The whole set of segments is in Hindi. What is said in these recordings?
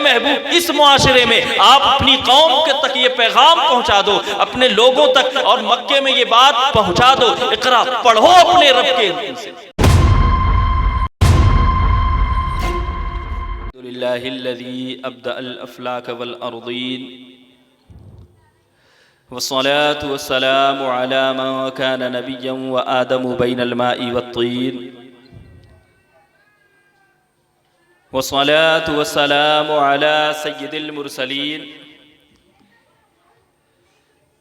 महबूब इस मुआशरे में आप अपनी कौम के तक ये पैगाम पहुंचा दो, अपने लोगों तक, और मक्के में ये बात पहुंचा दो, इकरा पढ़ो अपने रब के हुक्म से। अल्हम्दुलिल्लाहिल्लज़ी अब्दअल अफ़लाक वल अर्दीन वस्सलातु वस्सलामु अला मन कान नबिय्यन व आदमु बैनल माइ वत्तीन वस्सलातु वस्सलामु अला सय्यिदिल मुरसलीन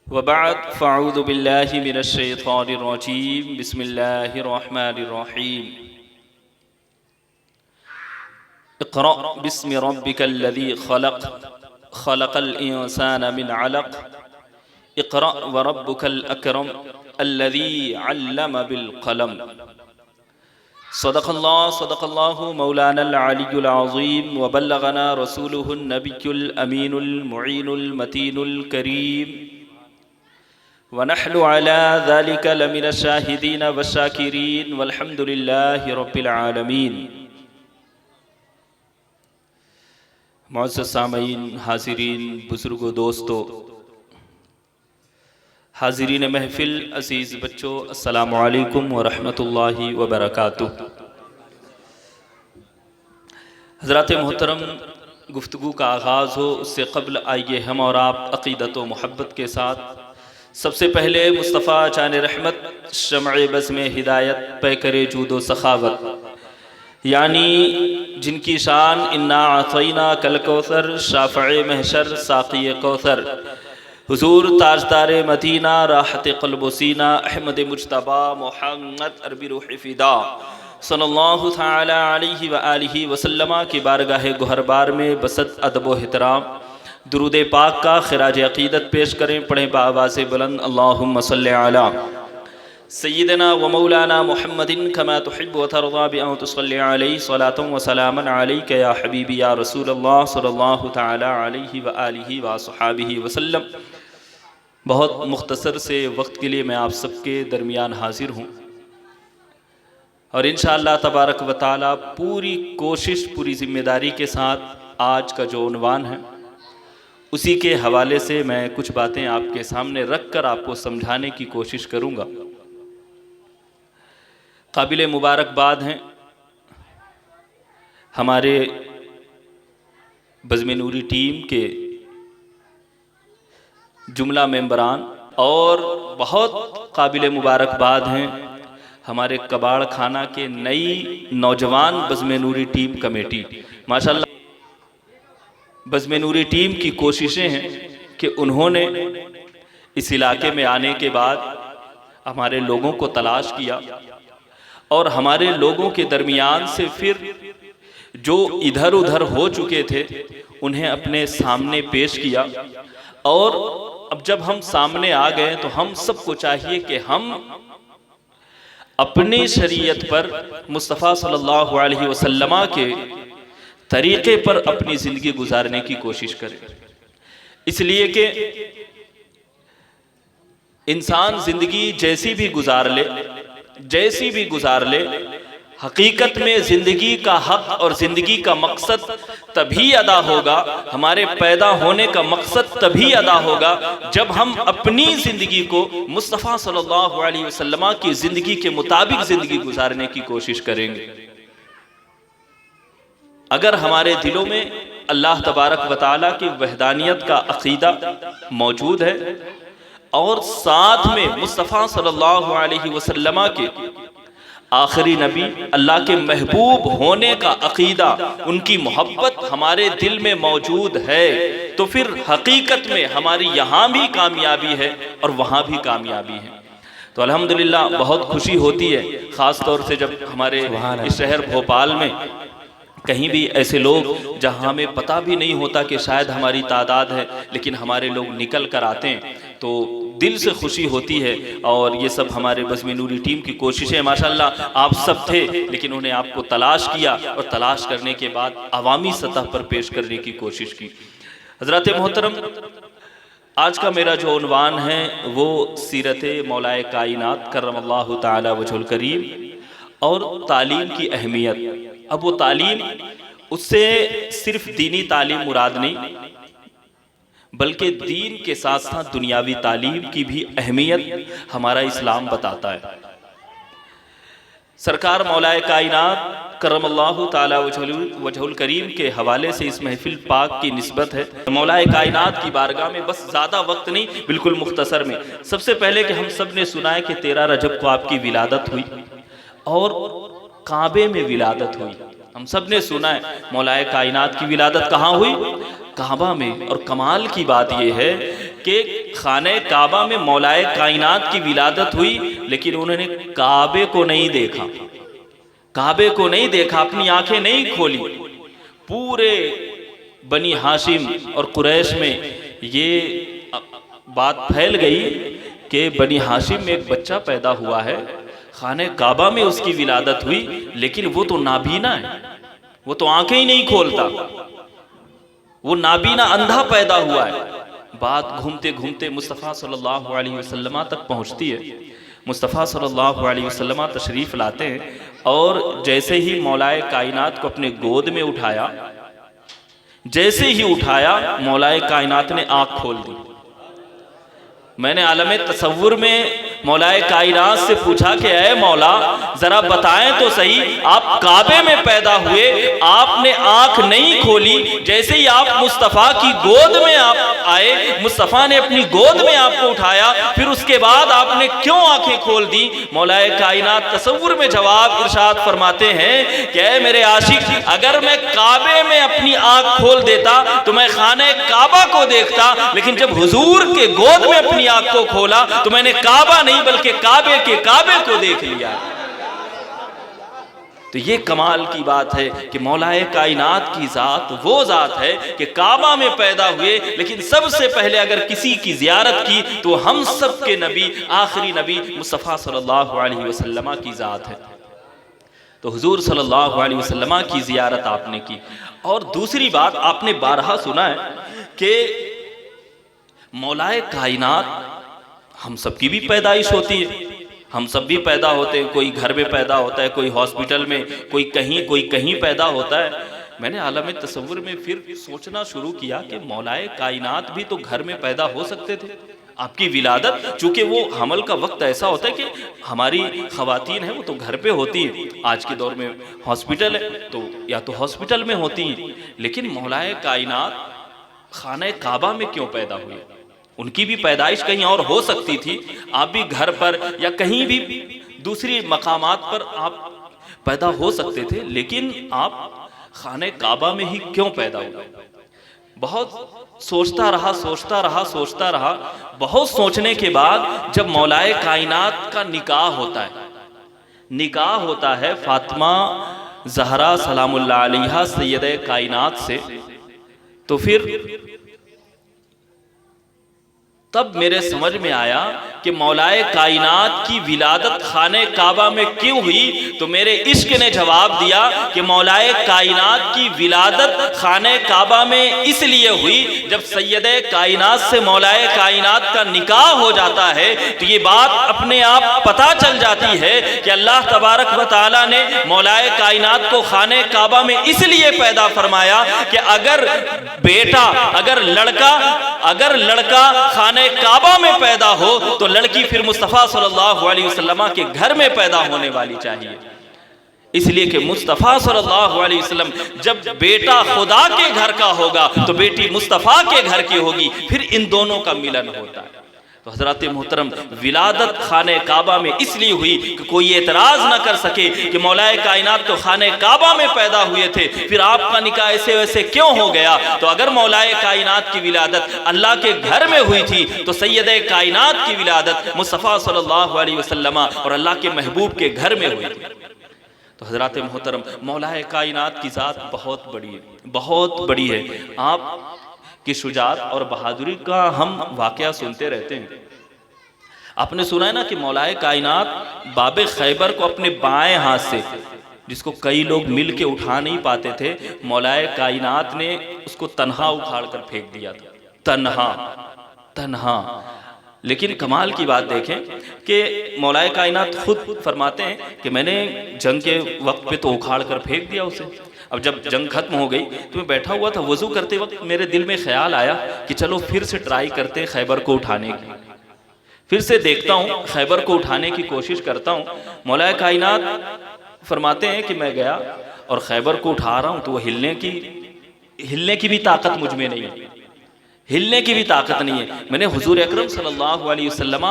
व बअद फ़अऊज़ु बिल्लाहि मिनश शैतानिर रजीम बिस्मिल्लाहिर रहमानिर रहीम इक़रा बिस्मि रब्बिकल्लज़ी खलक़ खलक़ल इंसान मिन अलक़ इक़रा व रब्बुकल अकरम अल्लज़ी अल्लम बिल क़लम सदक़ल्लाहु मौलानल अलियुल अज़ीम व बल्लगना रसूलुहुन नबियुल अमीनुल मुईनुल मतीनुल करीम व नहनु अला ज़ालिका लमिनश शाहिदीन वश्शाकिरीन वल्हम्दुलिल्लाहि रब्बिल आलमीन। मुअज़्ज़ज़ सामईन, हाज़िरीन, बुज़ुर्गों, दोस्तों, हाज़िरीन महफ़िल, अज़ीज़ बच्चों, अस्सलामु अलैकुम व रहमतुल्लाहि व बरकातुहू। हज़रात मोहतरम, गुफ्तगू का आगाज़ हो उससे क़ब्ल आइए हम और आप अक़ीदत व मोहब्बत के साथ सबसे पहले मुस्तफ़ा चान रहमत शम्अ बज़्म में हिदायत पैकर जूद व सखावत यानी जिनकी शान इन्ना आतैना कल कौसर शाफ़ए महशर साक़ी कौसर हुज़ूर ताजदार मदीना राहत क़ल्ब व सीना अहमद मुज्तबा मुहम्मद अरबी रूह फ़िदा सल्लल्लाहु तआला अलैहि व आलिहि वसल्लम की बारगाह गुहरबार में बसत अदब व एहतराम दुरूद पाक का खिराज अक़ीदत पेश करें। पढ़ें बाआवाज़ बुलंद अल्लाहुम्मा सल्लि अला सय्यिदना व मौलाना मुहम्मदिन कमा तुहिब्बु व तर्दा बि अन तुसल्लि अलैहि सलातन व सलामन अलैका या हबीबी या रसूलल्लाह सल्लल्लाहु तआला अलैहि व आलिहि व अस्हाबिहि वसल्लम। बहुत मुख्तसर से वक्त के लिए मैं आप सबके दरमियान हाजिर हूँ और इंशाअल्लाह तबारक व तआला पूरी कोशिश, पूरी जिम्मेदारी के साथ आज का जो उन्वान है उसी के हवाले से मैं कुछ बातें आपके सामने रख कर आपको समझाने की कोशिश करूँगा। काबिल मुबारकबाद हैं हमारे बज़्म नूरी टीम के जुमला मेंबरान और बहुत काबिल मुबारकबाद हैं हमारे कबाड़ खाना के नई नौजवान बज़्म नूरी टीम कमेटी। माशाअल्लाह बज़्म नूरी टीम की कोशिशें हैं कि उन्होंने इस इलाके में आने के बाद हमारे लोगों को तलाश किया और हमारे लोगों के दरमियान से फिर जो इधर उधर हो चुके थे उन्हें अपने सामने पेश किया। और अब जब हम सामने आ गए तो हम सबको चाहिए कि हम अपनी शरीयत पर मुस्तफ़ा सल्लल्लाहु अलैहि वसल्लम के तरीक़े पर अपनी ज़िंदगी गुजारने की कोशिश करें। इसलिए कि इंसान ज़िंदगी जैसी भी गुजार ले हकीकत में ज़िंदगी का हक़ और ज़िंदगी का मकसद तभी अदा होगा, हमारे पैदा होने का मकसद तभी अदा होगा जब हम अपनी ज़िंदगी को मुस्तफ़ा सल्लल्लाहु अलैहि वसल्लम की ज़िंदगी के मुताबिक ज़िंदगी गुजारने की कोशिश करेंगे। अगर हमारे दिलों में अल्लाह तबारक व तआला की वहदानियत का अक़ीदा मौजूद है और साथ में मुस्तफ़ा सल्लल्लाहु अलैहि वसल्लम के आखिरी नबी अल्लाह के महबूब होने का अक़ीदा, उनकी मोहब्बत हमारे दिल में मौजूद है, तो फिर हकीकत में हमारी यहाँ भी कामयाबी है और वहाँ भी कामयाबी है। तो अल्हम्दुलिल्लाह बहुत खुशी होती है, ख़ास तौर से जब हमारे इस शहर भोपाल में कहीं भी ऐसे लोग जहाँ हमें पता भी नहीं होता कि शायद हमारी तादाद है, लेकिन हमारे लोग निकल कर आते हैं तो दिल से खुशी होती है। और ये सब हमारे बज़्म नूरी टीम की कोशिशें, माशाअल्लाह आप सब थे लेकिन उन्हें आपको तलाश किया और तलाश करने के बाद अवामी सतह पर पेश करने की कोशिश की। हज़रात मोहतरम, आज का मेरा जो उन्वान है वो सीरत मौलाए कायनात करमल्लाहु ताला वजहुल करीम और तालीम की अहमियत। अब वो तालीम उससे सिर्फ दीनी तालीम मुराद नहीं, बल्कि दीन के साथ साथ दुनियावी तालीम की भी अहमियत हमारा इस्लाम बताता है। सरकार मौलाए कायनात करमल्लाहु ताला वजहुल करीम के हवाले से इस महफिल पाक की निस्बत है। मौलाए कायनात की बारगाह में बस ज़्यादा वक्त नहीं, बिल्कुल मुख्तसर में सबसे पहले कि हम सब ने सुना है कि 13 रजब को आपकी विलादत हुई और काबे में विलादत हुई। हम सब ने सुना है मौलाए कायनात की विलादत कहाँ हुई? काबा में। और कमाल की बात यह है कि खाने काबा में मौलाए कायनात की विलादत हुई, लेकिन उन्होंने काबे को नहीं देखा, काबे को नहीं देखा, अपनी आंखें नहीं खोली। पूरे बनी हाशिम और कुरैश में ये बात फैल गई कि बनी हाशिम में एक बच्चा पैदा हुआ है, खाने काबा में उसकी विलादत हुई, लेकिन वो तो नाबीना है, वो तो आंखें ही नहीं खोलता, वो नाबीना अंधा पैदा हुआ है। बात घूमते घूमते मुस्तफ़ा सल्लल्लाहु अलैहि वसल्लम तक पहुंचती है। मुस्तफ़ा सल्लल्लाहु अलैहि वसल्लम तशरीफ़ लाते हैं और जैसे ही मौलाए कायनात को अपने गोद में उठाया, जैसे ही उठाया मौलाए कायनात ने आँख खोल दी। मैंने आलम तसव्वुर में मौलाए कायनात से पूछा कि ऐ मौला जरा बताएं तो सही, आप काबे में पैदा हुए, आपने आंख नहीं खोली, जैसे ही आप मुस्तफ़ा की गोद में आप आए, मुस्तफ़ा ने अपनी गोद में आपको उठाया, फिर उसके बाद आपने क्यों आंखें खोल दी? मौलाए कायनात तसव्वुर में जवाब इरशाद फरमाते हैं कि ऐ मेरे आशिक, अगर मैं काबे में अपनी आंख खोल देता तो मैं खाने काबा को देखता, लेकिन जब हुजूर के गोद में अपनी आंख को खोला तो मैंने काबा नहीं बल्कि काबे के काबे को देख लिया। तो ये कमाल की बात है कि मौलाए कायनात की जात वो जात है कि काबा में पैदा हुए, लेकिन सबसे पहले अगर किसी की जियारत की तो हम सब के नबी, आखिरी नबी मुस्तफ़ा सल्लल्लाहु अलैहि वसल्लम की जात है। तो हुजूर सल्लल्लाहु अलैहि वसल्लम की जियारत आपने की। और दूसरी बात आपने बारहा सुना है कि मौलाए कायनात हम सब की भी पैदाइश होती है, हम सब भी पैदा होते हैं, कोई घर में पैदा होता है, कोई हॉस्पिटल में, कोई कहीं पैदा होता है। मैंने आलम तसव्वुर में फिर सोचना शुरू किया कि मौलाए कायनात भी तो घर में पैदा हो सकते थे। आपकी विलादत, चूंकि वो हमल का वक्त ऐसा होता है कि हमारी खवातीन है वो तो घर पे होती है, आज के दौर में हॉस्पिटल है तो या तो हॉस्पिटल में होती हैं, लेकिन मौलाए कायनात खाने काबा में क्यों पैदा हुए? उनकी भी पैदाइश कहीं और हो सकती थी, आप भी घर पर या कहीं भी दूसरी मकामात पर आप पैदा हो सकते थे, लेकिन आप खाने काबा में ही क्यों पैदा हुए? बहुत सोचता रहा। बहुत सोचने के बाद जब मौलाए कायनात का निकाह होता है फातिमा ज़हरा सलामुल्लाह अलैहा सैयदे कायनात से, तो फिर तब मेरे समझ में आया कि मौलाए कायनात की विलादत खाने काबा में क्यों हुई। तो मेरे इश्क ने जवाब दिया कि मौलाए कायनात की विलादत खाने काबा में इसलिए हुई, जब सैयदे कायनात से मौलाए कायनात का निकाह हो जाता है तो ये बात अपने आप पता चल जाती है कि अल्लाह तबारक व तआला ने मौलाए कायनात को खाने काबा में इसलिए पैदा फरमाया कि अगर बेटा, अगर लड़का खाने काबा में पैदा हो तो लड़की फिर मुस्तफ़ा सल्लल्लाहु अलैहि वसल्लम के घर में पैदा होने वाली चाहिए। इसलिए कि मुस्तफ़ा सल्लल्लाहु अलैहि वसल्लम जब बेटा खुदा के घर का होगा तो बेटी मुस्तफ़ा के घर की होगी, फिर इन दोनों का मिलन होता है। तो हज़रात मोहतरम, विलादत खाने काबा में इसलिए हुई कि कोई एतराज़ ना कर सके कि मौलाए कायनात तो खाने काबा में पैदा हुए थे, फिर आपका निकाह ऐसे वैसे क्यों हो गया? तो अगर मौलाए कायनात की विलादत अल्लाह के घर में हुई थी तो सैयदे कायनात की विलादत मुस्तफ़ा सल्लल्लाहु अलैहि वसल्लम और अल्लाह के महबूब के घर में हुई थी। तो हज़रात मोहतरम, मौलाए कायनात की ज़ात बहुत बड़ी है। आप की शुजात और बहादुरी का हम वाक़या सुनते रहते हैं। आपने सुना है ना कि मौलाए कायनात बाबे खैबर को अपने बाएं हाथ से, जिसको कई लोग मिल के उठा नहीं पाते थे, मौलाए कायनात ने उसको तन्हा उखाड़ कर फेंक दिया था, तन्हा। लेकिन कमाल की बात देखें कि मौलाए कायनात खुद फरमाते हैं कि मैंने जंग के वक्त पे तो उखाड़ कर फेंक दिया उसे, अब जब जंग खत्म हो गई तो मैं बैठा हुआ था, वजू करते वक्त मेरे दिल में ख्याल आया कि चलो फिर से ट्राई करते हैं खैबर को उठाने की। फिर से देखता हूँ, खैबर को उठाने की कोशिश करता हूँ। मौलाए कायनात फरमाते हैं कि मैं गया और खैबर को उठा रहा हूँ तो वो हिलने की भी ताकत मुझ में नहीं है, हिलने की भी ताकत नहीं है। मैंने हुजूर अकरम सल्लल्लाहु अलैहि वसल्लम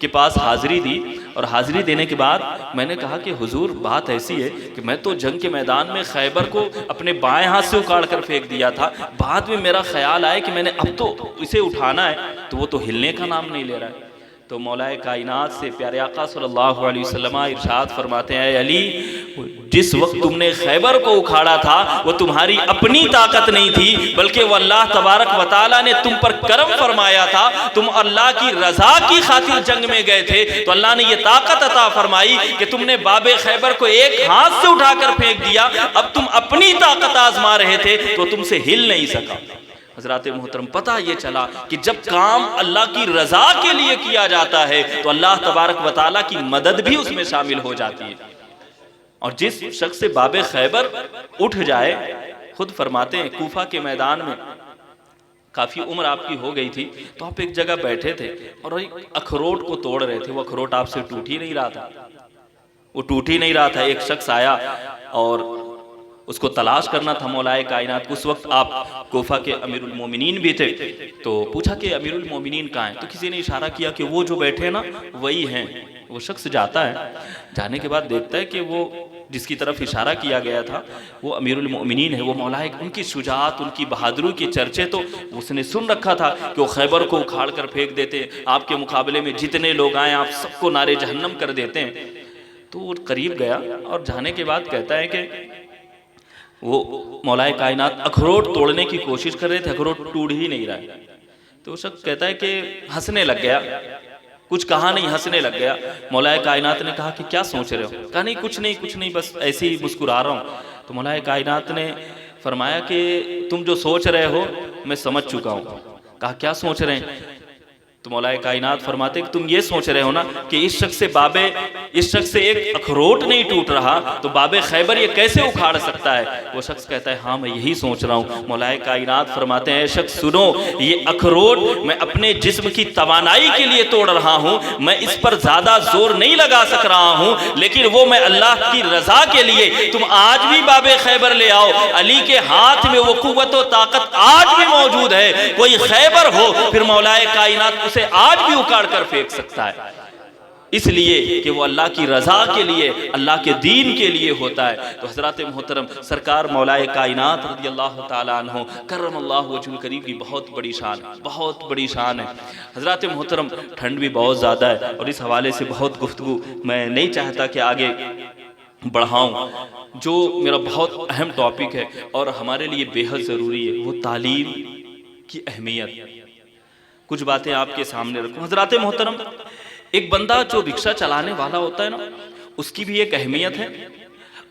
के पास हाजिरी दी और हाजिरी देने के बाद मैंने कहा कि हुजूर बात ऐसी है कि मैं तो जंग के मैदान में खैबर को अपने बाएं हाथ से उखाड़ कर फेंक दिया था, बाद में मेरा ख्याल आया कि मैंने अब तो इसे उठाना है, तो वो तो हिलने का नाम नहीं ले रहा है। तो मौलाए कायनात से प्यारे आका सल्लल्लाहु अलैहि वसल्लम इरशाद फरमाते हैं, अली जिस वक्त तुमने खैबर को उखाड़ा था वो तुम्हारी अपनी ताकत नहीं थी, बल्कि वो अल्लाह तबारक व तआला ने तुम पर करम फरमाया था। तुम अल्लाह की रजा की खातिर जंग में गए थे तो अल्लाह ने ये ताकत अता फरमाई कि तुमने बाबे खैबर को एक हाथ से उठाकर फेंक दिया। अब तुम अपनी ताकत आजमा रहे थे तो तुमसे हिल नहीं सका। हज़रात मोहतरम, पता ये चला कि जब काम अल्लाह की रजा के लिए किया जाता है तो अल्लाह तबारक व तआला की मदद भी उसमें शामिल हो जाती है। और जिस शख्स से बाबे खैबर उठ जाए, खुद फरमाते हैं कूफा के मैदान में काफ़ी उम्र आपकी हो गई थी तो आप एक जगह बैठे थे और एक अखरोट को तोड़ रहे थे। वो अखरोट आपसे टूट ही नहीं रहा था, वो टूट ही नहीं रहा था। एक शख्स आया और उसको तलाश करना था मौलाए कायनात। उस वक्त आप कोफा के अमीरुल मोमिनीन भी थे, तो पूछा कि अमीरुल मोमिनीन कहाँ हैं? तो किसी ने इशारा किया कि वो जो बैठे ना वही हैं। वो शख्स जाता है, जाने के बाद देखता है कि वो जिसकी तरफ इशारा किया गया था वो अमीरुल मोमिनीन है। वो मौलाए, उनकी शुजाअत, उनकी बहादुरी के चर्चे तो उसने सुन रखा था कि वो खैबर को उखाड़ कर फेंक देते, आपके मुकाबले में जितने लोग आए आप सबको नारे जहन्नम कर देते हैं। तो वो करीब गया और जाने के बाद कहता है कि वो मौलाए कायनात अखरोट तोड़ने की कोशिश कर रहे थे, अखरोट टूट ही नहीं रहा है। तो वो शख्स कहता है कि हंसने लग गया, कुछ कहा नहीं, हंसने लग गया। मौलाए कायनात ने कहा कि क्या सोच रहे हो? कहा नहीं कुछ नहीं, बस ऐसे ही मुस्कुरा रहा हूँ। तो मौलाए कायनात ने फरमाया कि तुम जो सोच रहे हो मैं समझ चुका हूँ। कहा क्या सोच रहे हैं? तो मौलाए कायनात फरमाते कि तुम ये सोच रहे हो ना कि इस शख्स से एक अखरोट नहीं टूट रहा तो बाबे खैबर ये कैसे उखाड़ सकता है? वो शख्स कहता है हाँ मैं यही सोच रहा हूँ। मौलाए कायनात फरमाते हैं शख्स सुनो, ये अखरोट मैं अपने जिस्म की तवानाई के लिए तोड़ रहा हूँ, मैं इस पर ज्यादा जोर नहीं लगा सक रहा हूँ, लेकिन वो मैं अल्लाह की रजा के लिए। तुम आज भी बाबे खैबर ले आओ, अली के हाथ में वो कुव्वत और ताकत आज भी मौजूद है। कोई खैबर हो फिर मौलाए कायनात उसे आज भी उखाड़ कर फेंक सकता है, इसलिए कि वो अल्लाह की रजा के लिए, अल्लाह के दीन के लिए होता है। तो हजरत मोहतरम सरकार मौलाए कायनात रज़ियल्लाहु ताला अन्हु करमल्लाहु वजहुल करीम की बहुत बड़ी शान है, बहुत बड़ी शान है। हजरत मोहतरम ठंड भी बहुत ज़्यादा है और इस हवाले से बहुत गुफ्तगू मैं नहीं चाहता कि आगे बढ़ाऊँ। जो मेरा बहुत अहम टॉपिक है और हमारे लिए बेहद ज़रूरी है वो तालीम की अहमियत। कुछ बातें आपके सामने रखूं। हजरत मोहतरम, एक बंदा जो रिक्शा चलाने वाला होता है ना उसकी भी एक अहमियत है,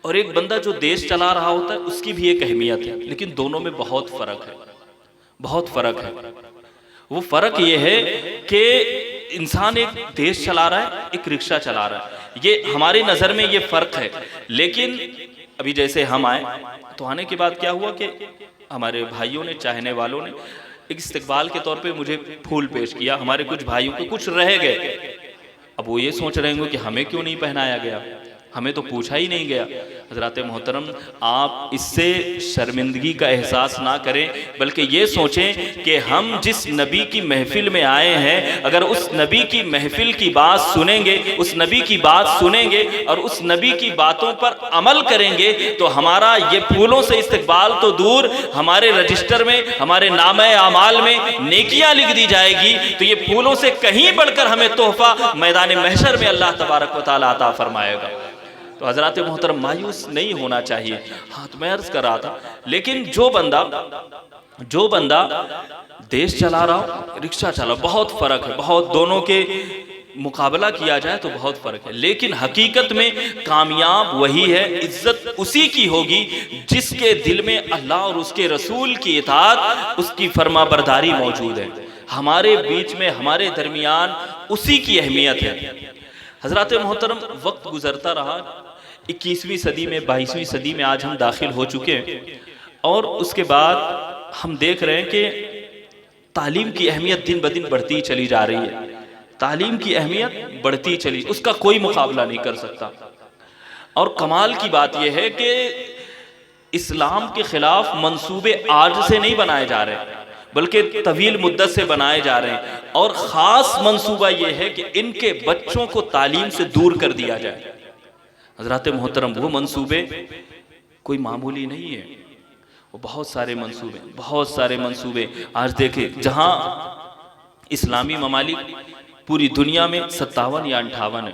और एक बंदा जो देश चला रहा होता है उसकी भी एक अहमियत है, लेकिन दोनों में बहुत फर्क है, बहुत फर्क है। वो फर्क ये है कि इंसान एक देश चला रहा है, एक रिक्शा चला रहा है, ये हमारी नज़र में ये फर्क है। लेकिन अभी जैसे हम आए तो आने के बाद क्या हुआ कि हमारे भाइयों ने, चाहने वालों ने एक इस्तकबाल के तौर पे मुझे फूल पेश किया। हमारे कुछ भाइयों के कुछ रह गए, अब वो ये सोच रहे होंगे कि हमें क्यों नहीं पहनाया गया, हमें तो पूछा ही नहीं गया। हज़रात मोहतरम, आप इससे शर्मिंदगी का एहसास ना करें, बल्कि ये सोचें कि हम जिस नबी की महफिल में आए हैं, अगर उस नबी की महफिल की बात सुनेंगे, उस नबी की बात सुनेंगे और उस नबी की बातों पर अमल करेंगे तो हमारा ये फूलों से इस्तकबाल तो दूर, हमारे रजिस्टर में, हमारे नामे आमाल में नेकियां लिख दी जाएगी। तो ये फूलों से कहीं बढ़कर हमें तोहफा मैदान महशर में अल्लाह तबारक व तआला अता फरमाएगा। तो हजरत मोहतरम मायूस नहीं होना चाहिए। हाँ, तो मैं अर्ज कर रहा था, लेकिन जो बंदा देश चला रहा हो, रिक्शा चला, बहुत फर्क है, बहुत, दोनों के मुकाबला किया जाए तो बहुत फर्क है। लेकिन हकीकत में कामयाब वही है, इज्जत उसी की होगी जिसके दिल में अल्लाह और उसके रसूल की इताअत, उसकी फरमाबरदारी मौजूद है। हमारे बीच में, हमारे दरमियान उसी की अहमियत है। हजरत मोहतरम, वक्त गुजरता रहा, 21वीं सदी में, 22वीं सदी में आज हम दाखिल हो चुके हैं, और उसके बाद हम देख रहे हैं कि तालीम की अहमियत दिन ब दिन बढ़ती चली जा रही है। तालीम की अहमियत बढ़ती चली, उसका कोई मुकाबला नहीं कर सकता। और कमाल की बात यह है कि इस्लाम के खिलाफ मंसूबे आज से नहीं बनाए जा रहे, बल्कि तवील मुद्दत से बनाए जा रहे हैं। और ख़ास मंसूबा यह है कि इनके बच्चों को तालीम से दूर कर दिया जाए। हज़रात मोहतरम, वो मंसूबे कोई मामूली नहीं है, वो बहुत सारे मंसूबे, बहुत सारे मंसूबे। आज देखें, जहाँ इस्लामी ममालिक पूरी दुनिया में 57 या 58 है,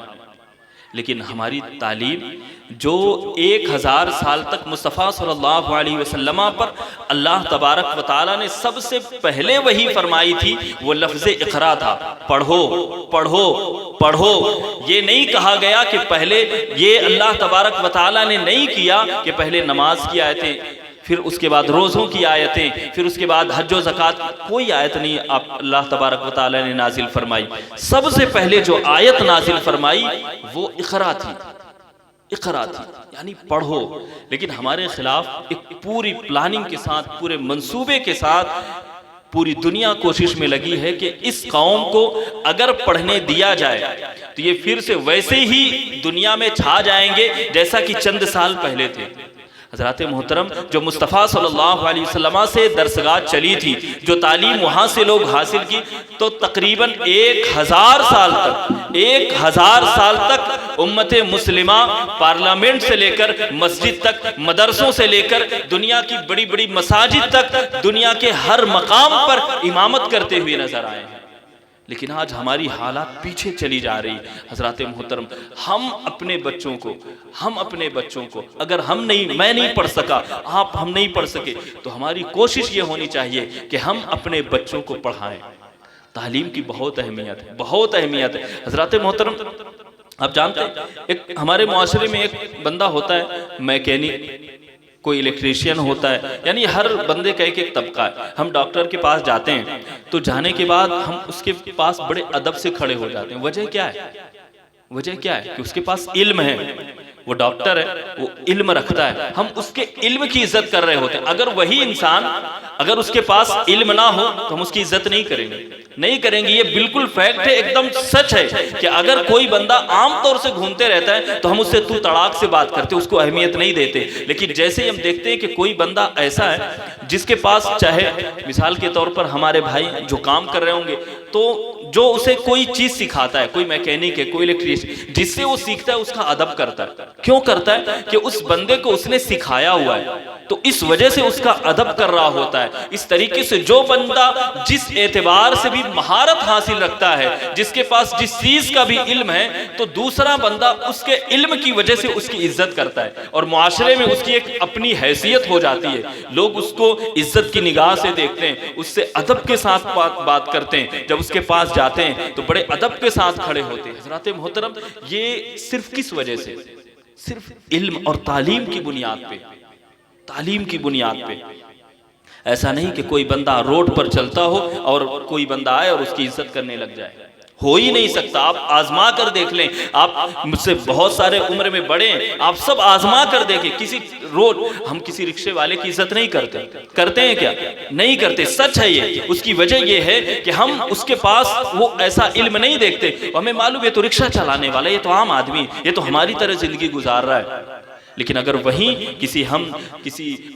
लेकिन हमारी तालीम जो 1000 साल तक मुस्तफ़ा सल्लल्लाहु अलैहि वसल्लम पर अल्लाह तबारक व तआला ने सबसे पहले वही फरमाई थी, वो लफ्ज़ इक़रा था। पढ़ो पढ़ो पढ़ो। ये नहीं कहा गया कि पहले, ये अल्लाह तबारक व तआला ने नहीं किया कि पहले नमाज की आयतें, फिर उसके बाद रोज़ों की आयतें, फिर उसके बाद हज व ज़कात, कोई आयत नहीं आप अल्लाह तबारक व तआला ने नाजिल फरमाई। सबसे पहले जो आयत नाजिल फरमाई वो इक़रा थी, इक़रा थी, यानी पढ़ो। लेकिन हमारे खिलाफ एक पूरी प्लानिंग के साथ, पूरे मंसूबे के साथ पूरी दुनिया कोशिश में लगी है कि इस कौम को अगर पढ़ने दिया जाए तो ये फिर से वैसे ही दुनिया में छा जाएंगे जैसा कि चंद साल पहले थे। हज़रात मोहतरम, जो मुस्तफ़ा सल्लल्लाहु अलैहि वसल्लम से दरसगाह चली थी, जो तालीम वहाँ से लोग हासिल की, तो तकरीबन 1000 साल तक, 1000 साल तक उम्मत मुस्लिमा पार्लियामेंट से लेकर मस्जिद तक, मदरसों से लेकर दुनिया की बड़ी बड़ी मसाजिद तक, दुनिया के हर मकाम पर इमामत करते हुए नजर आए हैं। लेकिन आज हमारी हालात पीछे चली जा रही। हज़रात मोहतरम, हम अपने बच्चों को अगर मैं नहीं पढ़ सका, हम नहीं पढ़ सके, तो हमारी कोशिश ये होनी चाहिए कि हम अपने बच्चों को पढ़ाएं। तालीम की बहुत अहमियत है, बहुत अहमियत है। हज़रात मोहतरम, आप जानते हैं, एक हमारे मुआशरे में एक बंदा होता है मैकेनिक, कोई इलेक्ट्रीशियन होता है, यानी हर बंदे का एक एक तबका है। हम डॉक्टर के पास जाते हैं तो जाने के बाद हम उसके पास बड़े अदब से खड़े हो जाते हैं। वजह क्या है? वजह क्या है कि उसके पास इल्म है, वो डॉक्टर है, वो इल्म रखता है, हम उसके इल्म की इज्जत कर रहे होते हैं। अगर वही इंसान, अगर उसके पास इल्म ना हो तो हम उसकी इज्जत नहीं करेंगे। ये बिल्कुल फैक्ट है, एकदम सच है कि अगर कोई बंदा आम तौर से घूमते रहता है तो हम उससे तू तड़ाक से बात करते, उसको अहमियत नहीं देते। लेकिन जैसे ही हम देखते हैं कि कोई बंदा ऐसा है जिसके पास, चाहे मिसाल के तौर पर हमारे भाई जो काम कर रहे होंगे, तो जो उसे कोई चीज सिखाता है, कोई मैकेनिक है, कोई इलेक्ट्रीशियन, जिससे वो सीखता है उसका अदब करता है। क्यों करता है? कि उस बंदे को उसने सिखाया हुआ है, तो इस वजह से उसका अदब कर रहा होता है। इस तरीके से जो बंदा जिस एतबार से भी महारत हासिल रखता है, जिसके पास जिस चीज का भी इल्म है, तो दूसरा बंदा उसके इल्म की वजह से उसकी इज्जत करता है और मुआशरे में उसकी एक अपनी हैसियत हो जाती है। लोग उसको इज्जत की निगाह से देखते हैं, उससे अदब के साथ बात करते हैं। जब उसके पास जाते हैं तो बड़े अदब के साथ खड़े होते हैं। हज़रात मोहतरम, ये सिर्फ किस वजह से? सिर्फ इल्म और तालीम की बुनियाद पे, तालीम की बुनियाद पे। ऐसा नहीं कि कोई बंदा रोड पर चलता हो और कोई बंदा आए और उसकी इज्जत करने लग जाए, हो ही नहीं सकता। आप आजमा कर देख लें, आप मुझसे बहुत सारे उम्र में बड़े हैं, आप सब आजमा कर देखें। हम किसी रिक्शे वाले की इज्जत नहीं करते हैं क्या? नहीं करते। सच है ये। उसकी वजह ये है कि हम उसके पास वो ऐसा इल्म नहीं देखते। हमें मालूम है ये तो रिक्शा चलाने वाला, ये तो आम आदमी, ये तो हमारी तरह जिंदगी गुजार रहा है। लेकिन अगर वहीं किसी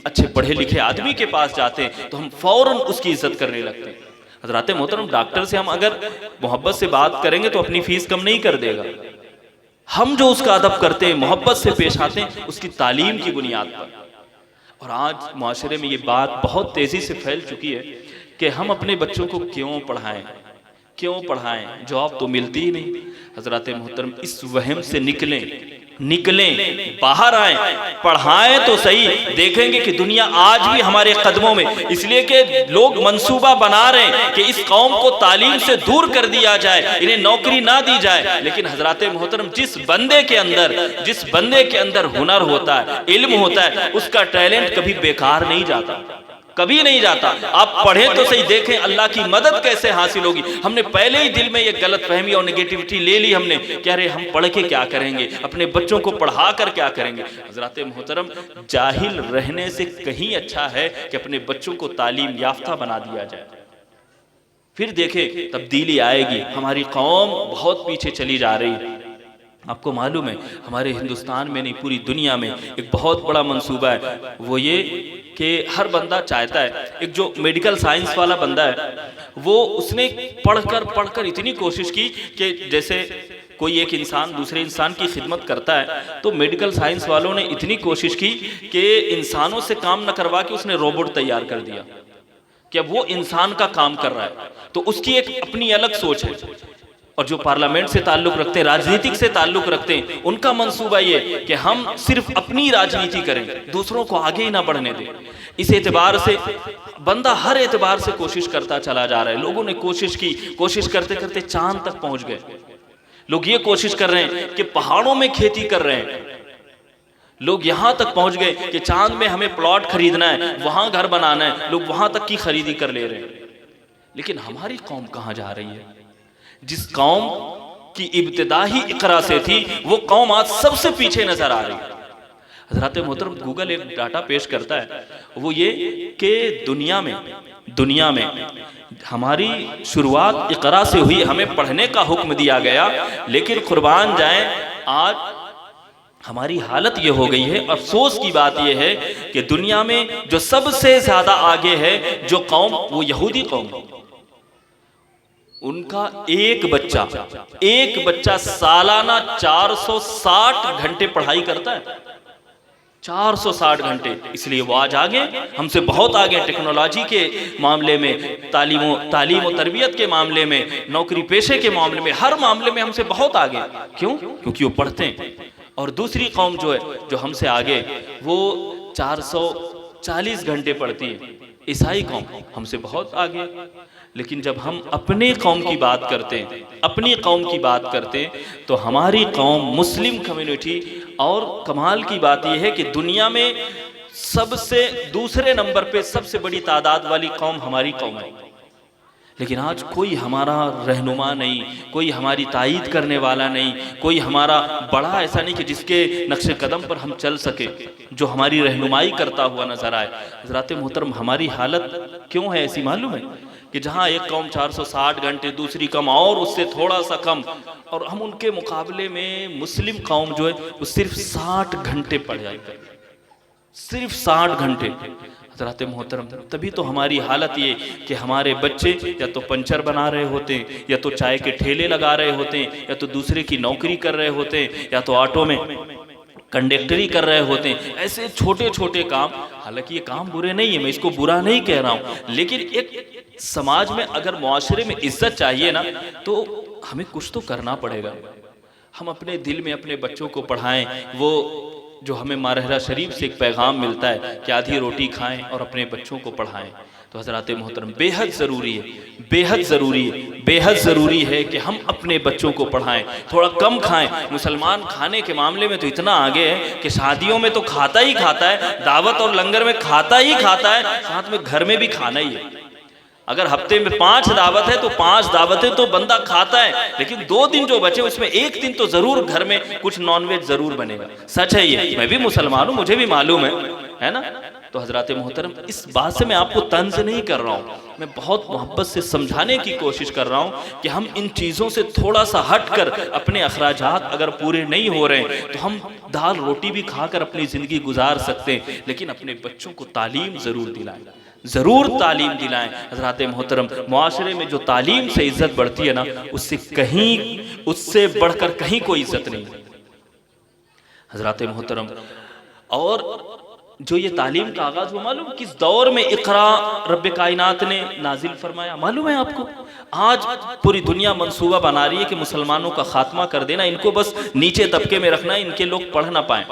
अच्छे पढ़े लिखे आदमी के पास जाते हैं तो हम फौरन उसकी इज्जत करने लगते हैं। हज़रात मोहतरम, डॉक्टर से हम अगर मोहब्बत से बात करेंगे तो अपनी फीस कम नहीं कर देगा। हम जो उसका अदब करते हैं, मोहब्बत से पेश आते हैं, उसकी तालीम की बुनियाद पर। और आज मुआशरे में ये बात बहुत तेजी से फैल चुकी है कि हम अपने बच्चों को क्यों पढ़ाएं, जॉब तो मिलती ही नहीं। हज़रात मोहतरम, इस वहम से निकलें, बाहर आएं, पढ़ाएं तो सही। देखेंगे कि दुनिया आज भी हमारे कदमों में, इसलिए कि लोग मंसूबा बना रहे हैं कि इस कौम को तालीम से दूर कर दिया जाए, इन्हें नौकरी ना दी जाए। लेकिन हज़रात मोहतरम, जिस बंदे के अंदर हुनर होता है, इल्म होता है, उसका टैलेंट कभी बेकार नहीं जाता। कभी नहीं जाता। आप पढ़ें तो सही, देखें अल्लाह की मदद कैसे हासिल होगी। हमने पहले ही दिल में ये गलतफहमी और नेगेटिविटी ले ली हमने कि अरे हम पढ़ के क्या करेंगे, अपने बच्चों को पढ़ा कर क्या करेंगे। हज़रात मोहतरम, जाहिल रहने से कहीं अच्छा है कि अपने बच्चों को तालीम याफ्ता बना दिया जाए, फिर देखें तब्दीली आएगी। हमारी कौम बहुत पीछे चली जा रही है। आपको मालूम है हमारे हिंदुस्तान में नहीं पूरी दुनिया में एक बहुत बड़ा मंसूबा है, वो ये कि हर बंदा चाहता है, एक जो मेडिकल साइंस वाला बंदा है वो उसने पढ़कर इतनी कोशिश की कि जैसे कोई एक इंसान दूसरे इंसान की खिदमत करता है, तो मेडिकल साइंस वालों ने इतनी कोशिश की कि इंसानों से काम न करवा के उसने रोबोट तैयार कर दिया कि अब वो इंसान का काम कर रहा है। तो उसकी एक अपनी अलग सोच है। और जो पार्लियामेंट से ताल्लुक रखते हैं, राजनीतिक से ताल्लुक रखते हैं, उनका मंसूबा ये कि हम सिर्फ अपनी राजनीति करें, दूसरों को आगे ही ना बढ़ने दें। इस एतबार से बंदा हर एतबार से कोशिश करता चला जा रहा है। लोगों ने कोशिश की, कोशिश करते करते चांद तक पहुंच गए। लोग ये कोशिश कर रहे हैं कि पहाड़ों में खेती कर रहे हैं। लोग यहां तक पहुंच गए कि चांद में हमें प्लॉट खरीदना है, वहां घर बनाना है, लोग वहां तक की खरीदी कर ले रहे हैं। लेकिन हमारी कौम कहां जा रही है? जिस कौम की इब्तिदा ही इकरा से थी, वो कौम आज सबसे पीछे नजर आ रही है। हज़रात मोहतरम, गूगल एक डाटा पेश करता है, वो ये कि दुनिया में हमारी शुरुआत इकरा से हुई, हमें पढ़ने का हुक्म दिया गया, लेकिन कुर्बान जाएं आज हमारी हालत ये हो गई है। अफसोस की बात ये है कि दुनिया में जो सबसे ज्यादा आगे है जो कौम, वो यहूदी कौम। उनका एक बच्चा सालाना 460 घंटे पढ़ाई करता है, 460 घंटे। इसलिए वो आज आगे, हमसे बहुत आगे, टेक्नोलॉजी के मामले में, तालीम और तरबियत के मामले में, नौकरी पेशे के मामले में, हर मामले में हमसे बहुत आगे। क्यों? क्योंकि वो पढ़ते हैं। और दूसरी कौम जो है, जो हमसे आगे, वो 440 घंटे पढ़ती है, ईसाई कौम हमसे बहुत आगे। लेकिन जब हम अपने कौम की बात करते हैं, अपनी कौम की बात करते हैं, तो हमारी कौम मुस्लिम कम्युनिटी, और कमाल की बात यह है कि दुनिया में सबसे दूसरे नंबर पे सबसे बड़ी तादाद वाली कौम हमारी कौम है। लेकिन आज कोई हमारा रहनुमा नहीं, कोई हमारी तायीद करने वाला नहीं, कोई हमारा बड़ा ऐसा नहीं कि जिसके नक्शे कदम पर हम चल सके, जो हमारी रहनुमाई करता हुआ नजर आए। हज़रात मोहतरम, हमारी हालत क्यों है ऐसी मालूम है? कि जहाँ एक कौम 460 घंटे, दूसरी कम और उससे थोड़ा सा कम, और हम उनके मुकाबले में मुस्लिम कौम जो है वो सिर्फ 60 घंटे पढ़ जाती है, सिर्फ 60 घंटे। हज़रात मोहतरम, तभी तो हमारी हालत ये कि हमारे बच्चे या तो पंचर बना रहे होते हैं, या तो चाय के ठेले लगा रहे होते हैं, या तो दूसरे की नौकरी कर रहे होते हैं, या तो ऑटो में कंडक्टरी कर रहे होते हैं। ऐसे छोटे छोटे काम, हालांकि ये काम बुरे नहीं है, मैं इसको बुरा नहीं कह रहा हूँ, लेकिन एक समाज में अगर मुआशरे में इज्जत चाहिए ना, तो हमें कुछ तो करना पड़ेगा। हम अपने दिल में अपने बच्चों को पढ़ाएं, वो जो हमें मारहरा शरीफ से एक पैगाम मिलता है कि आधी रोटी खाएं और अपने बच्चों को पढ़ाएं। तो हज़रात मोहतरम, बेहद ज़रूरी है, बेहद ज़रूरी है कि हम अपने बच्चों को पढ़ाएं, थोड़ा कम खाएं। मुसलमान खाने के मामले में तो इतना आगे है कि शादियों में तो खाता ही खाता है, दावत और लंगर में खाता ही खाता है, साथ में घर में भी खाना ही है। अगर हफ्ते में 5 दावत है तो 5 दावतें तो बंदा खाता है, लेकिन 2 दिन जो बचे उसमें एक दिन तो जरूर घर में कुछ नॉनवेज जरूर बनेगा। सच है ये, मैं भी मुसलमान हूँ, मुझे भी मालूम है ना। तो हज़रात मोहतरम, इस बात से मैं आपको तंज नहीं कर रहा हूँ, मैं बहुत मोहब्बत से समझाने की कोशिश कर रहा हूँ कि हम इन चीज़ों से थोड़ा सा हट कर, अपने अखराजात अगर पूरे नहीं हो रहे हैं तो हम दाल रोटी भी खाकर अपनी ज़िंदगी गुजार सकते हैं, लेकिन अपने बच्चों को तालीम ज़रूर दिलाएं, ज़रूर तालीम दिलाएं। हज़रात मोहतरम, मुआशरे में जो तालीम से इज़्ज़त बढ़ती है ना, उससे बढ़कर कहीं कोई इज़्ज़त नहीं है। हज़रात मोहतरम, और जो ये तालीम का आगाज़ हुआ, मालूम किस दौर में इक़रा रब्बे कायनात ने नाजिल फरमाया? मालूम है आपको? आज पूरी दुनिया मंसूबा बना रही है कि मुसलमानों का खात्मा कर देना, इनको बस नीचे तबके में रखना है, इनके लोग पढ़ ना पाएं।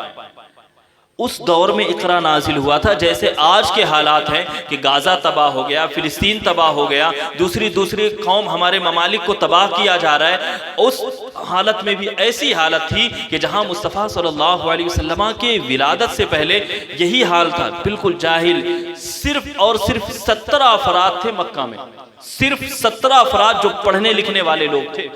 उस दौर में इकरा नाजिल हुआ था। जैसे आज के हालात हैं कि गाज़ा तबाह हो गया, फिलिस्तीन तबाह हो गया, दूसरी कौम हमारे ममालिक को तबाह किया जा रहा है, उस हालत में भी ऐसी हालत थी कि जहां मुस्तफ़ा सल्लल्लाहु अलैहि वसल्लम के विलादत से पहले यही हाल था, बिल्कुल जाहिल। सिर्फ और सिर्फ 17 अफराद थे मक्का में, सिर्फ 17 अफराद जो पढ़ने लिखने वाले लोग थे,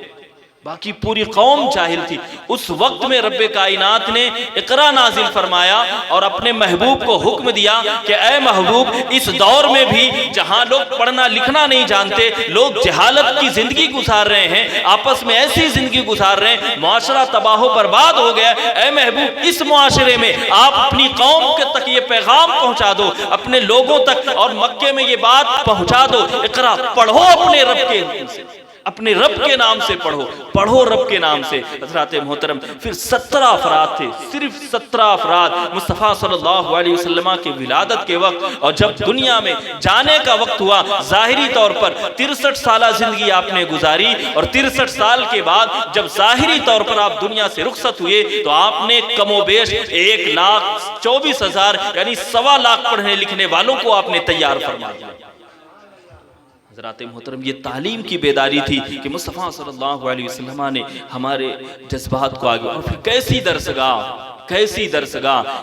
बाकी पूरी कौम जाहिल थी। उस वक्त में रब्बे कायनात ने इकरा नाजिल फरमाया और अपने महबूब को हुक्म दिया कि ऐ महबूब, इस दौर में भी जहां लोग पढ़ना लिखना नहीं जानते, लोग जहालत की जिंदगी गुजार रहे हैं, आपस में ऐसी जिंदगी गुजार रहे हैं, मुआशरा तबाह बर्बाद हो गया, ऐ महबूब इस मुआशरे में आप अपनी कौम के तक ये पैगाम पहुंचा दो, अपने लोगों तक, और मक्के में ये बात पहुंचा दो, इकरा पढ़ो अपने रब के, अपने रब के नाम से पढ़ो, पढ़ो रब के नाम से। हज़रात मोहतरम, फिर 17 अफराद थे, सिर्फ 17 अफराद मुस्तफ़ा सल्लल्लाहु अलैहि वसल्लम के विलादत के वक्त, और जब दुनिया में जाने का वक्त हुआ, ज़ाहिरी तौर पर 63 साल जिंदगी आपने गुजारी, और 63 साल के बाद जब ज़ाहिरी तौर पर आप दुनिया से रुखसत हुए तो आपने कमोबेश 1,24,000 यानी 1.25 लाख पढ़ने लिखने वालों को आपने तैयार फरमा दिया। हज़रात मोहतरम, ये तालीम की बेदारी थी कि मुस्तफ़ा सल्लल्लाहु अलैहि वसल्लम ने हमारे जज्बात को आगे, और फिर कैसी दरसगाह कि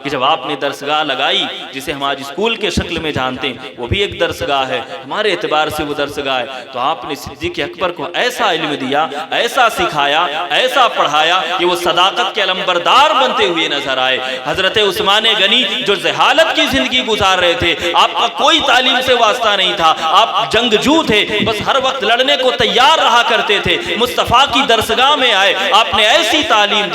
जब आपने दरसगाह लगाई, जिसे हम आज स्कूल के शक्ल में जानते हैं, वो भी एक दरसगाह है, हमारे एतबार से वो दरसगाह है। तो आपने सिद्दीक़ अकबर को ऐसा इल्म दिया, ऐसा सिखाया, ऐसा पढ़ाया कि वो सदाकत के अलंबरदार बनते हुए नजर आए। हजरत उस्मान गनी जो जहालत की जिंदगी गुजार रहे थे, आपका कोई तालीम से वास्ता नहीं था, आप जंगजू थे, बस हर वक्त लड़ने को तैयार रहा करते थे, मुस्तफ़ा की दरसगाह में आए, आपने ऐसी तालीम